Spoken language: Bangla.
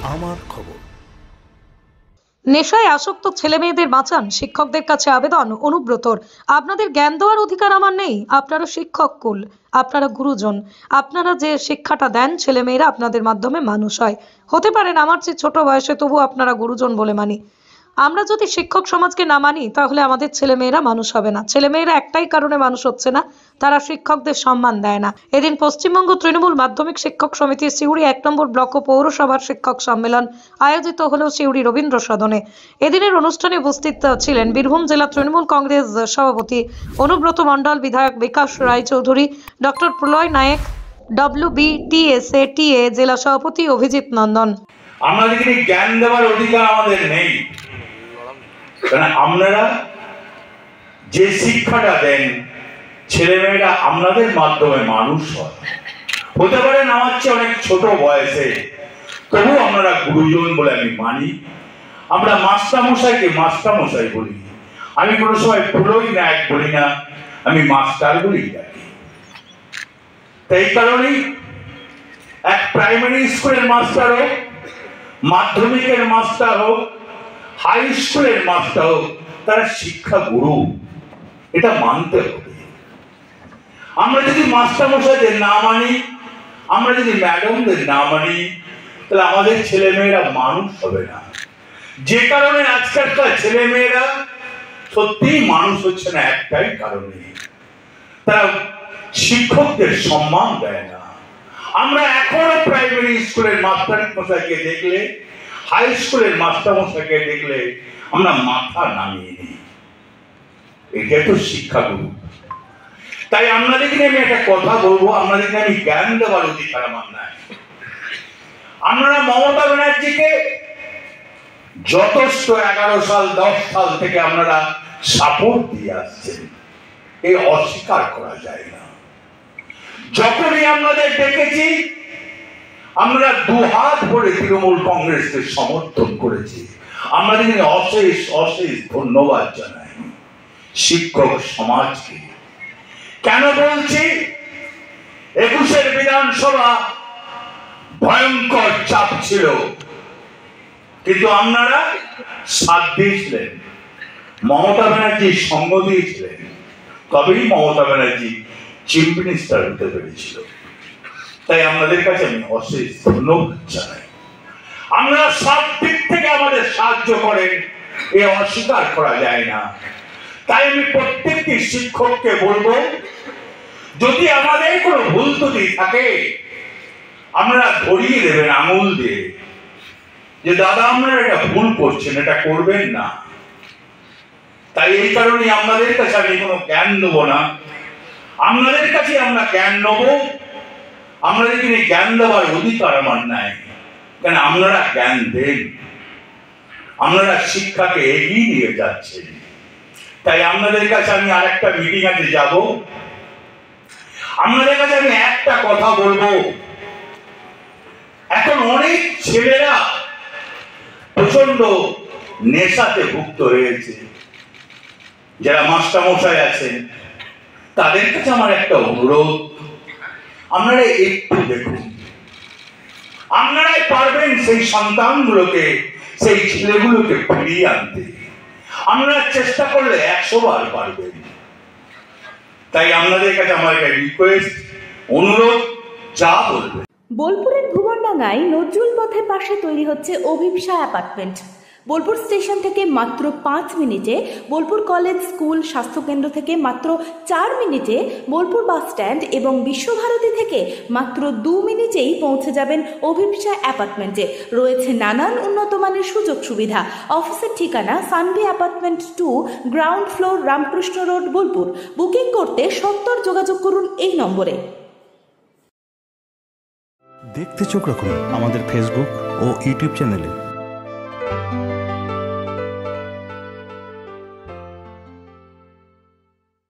আমার খবর। নেশায় আসক্ত ছেলেমেয়েদের বাঁচান, শিক্ষকদের কাছে আবেদন অনুব্রতর। আপনাদের জ্ঞান দেওয়ার অধিকার আমার নেই। আপনারা শিক্ষক কুল, আপনারা গুরুজন। আপনারা যে শিক্ষাটা দেন, ছেলেমেয়েরা আপনাদের মাধ্যমে মানুষ হয়। হতে পারেন আমার চেয়ে ছোট বয়সে, তবু আপনারা গুরুজন বলে মানি। আমরা যদি শিক্ষক সমাজকে না মানি, তাহলে আমাদের ছেলেমেয়েরা মানুষ হবে না। ছেলেমেয়েরা একটাই কারণে মানুষ হচ্ছে না, তারা শিক্ষকদের সম্মান দেয় না। এদিন পশ্চিমবঙ্গ তৃণমূল মাধ্যমিক শিক্ষক সমিতির সিউড়ি ১ নম্বর ব্লক ও পৌরসভার শিক্ষক সম্মেলন আয়োজিত হলো সিউড়ি রবীন্দ্র সদনে। এদিনের অনুষ্ঠানে উপস্থিত ছিলেন বীরভূম জেলা তৃণমূল কংগ্রেস সভাপতি অনুব্রত মণ্ডল, বিধায়ক বিকাশ রায়চৌধুরী, ডক্টর প্রলয় নায়েক, WBTSA জেলা সভাপতি অভিজিৎ নন্দন। আমাদেরকে জ্ঞান দেওয়ার অধিকার আমাদের নেই, কারণ আপনারা যে শিক্ষাটা দেন, ছেলেমেয়েরা আপনাদের মাধ্যমে মানুষ হয়। হতে পারেন আমার চেয়ে অনেক ছোট বয়সে, তবু আপনারা গুরুজন বলে আমি মানি। আমরা মাস্টারমশাইকে মাস্টারমশাই বলি। আমি কোনো সময় প্রলয় নায়ক বলি না, আমি মাস্টার বলি ডাকি। তাই কারণেই এক প্রাইমারি স্কুলের মাস্টার হোক, মাধ্যমিকের মাস্টার হোক, হাই স্কুলের মাস্টার হোক, তারা শিক্ষা গুরু, এটা মানতে হবে। আমরা যদি মাস্টারমশাইদের না মানি, আমরা যদি ম্যাডামদের না মানি, তাহলে আমাদের ছেলেমেয়েরা মানুষ হবে না। যে কারণে আজকালকার ছেলেমেয়েরা সত্যিই মানুষ হচ্ছে না, একটাই কারণে, তারা শিক্ষকদের সম্মান দেয় না। আমরা এখনো প্রাইমারি স্কুলের মাস্টারমশাইকে দেখলে, হাই স্কুলের মাস্টারমশাইকে দেখলে আমরা মাথা নামিয়ে নিই। এটা তো শিক্ষাগুরু। তাই আপনাদেরকে আমি একটা কথা বলবো, আপনাদেরকে আমি জ্ঞান দেওয়ার অধিকার আমার নাই। আপনারা মমতা ব্যানার্জিকে যথেষ্ট 11 সাল 10 সাল থেকে আপনারা সাপোর্ট দিয়ে আসছেন, এ অস্বীকার করা যায় না। যখনই আপনাদের দেখেছি, আমরা দুহাত ভরে তৃণমূল কংগ্রেসকে সমর্থন করেছি। আমাদের অশেষ অশেষ ধন্যবাদ জানাই শিক্ষক সমাজকে। কেন বলছি? 21-এর বিধানসভা ভয়ঙ্কর চাপ ছিল, কিন্তু আপনারা সাথ দিয়েছিলেন, মমতা ব্যানার্জির সঙ্গ দিয়েছিলেন, তবেই মমতা ব্যানার্জি চিফ মিনিস্টার হতে পেরেছিল। তাই আপনাদের কাছে আমি অশেষ ধন্যবাদ জানাই। আপনারা সব দিক থেকে আমাদের সাহায্য করেন, এ অস্বীকার করা যায় না। তাই আমি প্রত্যেকটি শিক্ষককে বলবো, যদি আমাদের কোনো ভুল ত্রুটি থাকে, আপনারা ধরিয়ে দেবেন আঙুল দিয়ে, যে দাদা আপনারা এটা ভুল করছেন, এটা করবেন না। তাই এই কারণে আপনাদের কাছে আমি কোনো জ্ঞান নেবো না, আপনাদের কাছে আমরা জ্ঞান নেবো। আপনাদেরকে জ্ঞান দেওয়ার অধিকার আমার নাই, কেন আপনারা জ্ঞান দেন, আপনারা শিক্ষাকে এগিয়ে নিয়ে যাচ্ছেন। তাই আপনাদের কাছে আমি আরেকটা মিটিং আছে যাব, আপনাদের কাছে আমি একটা কথা বলবো। এখন অনেক ছেলেরা প্রচন্ড নেশাতে ভুক্ত হয়েছে, যারা মাস্টারমশাই আছেন তাদের কাছে আমার একটা অনুরোধ, আপনারা একটু দেখুন, আপনারাই পারবেন সেই সন্তানগুলোকে, সেই ছেলেগুলোকে ফিরিয়ে আনতে। আপনারা চেষ্টা করলে 100 বার পারবেন। তাই আপনাদের কাছে আমার একটা রিকোয়েস্ট, অনুরোধ, যা বলবেন। বোলপুরের ভুবনডাঙ্গায় নজরুল পথের পাশে তৈরি হচ্ছে অভিপ্সা অ্যাপার্টমেন্ট। বোলপুর স্টেশন থেকে মাত্র 5 মিনিটে, বোলপুর কলেজ, স্কুল, স্বাস্থ্যকেন্দ্র থেকে মাত্র 4 মিনিটে, বোলপুর বাস স্ট্যান্ড এবং বিশ্বভারতী থেকে মাত্র 2 মিনিটেই পৌঁছে যাবেন অভিপ্সা অ্যাপার্টমেন্টে। রয়েছে নানান উন্নত মানের সুযোগ সুবিধা। অফিসের ঠিকানা Sanvi apartment 2, ground floor, Ramakrishna road, Bolpur. Booking করতে সত্বর যোগাযোগ করুন এই নম্বরে। দেখতে চোখ রাখুন আমাদের ফেসবুক ও ইউটিউব চ্যানেলে।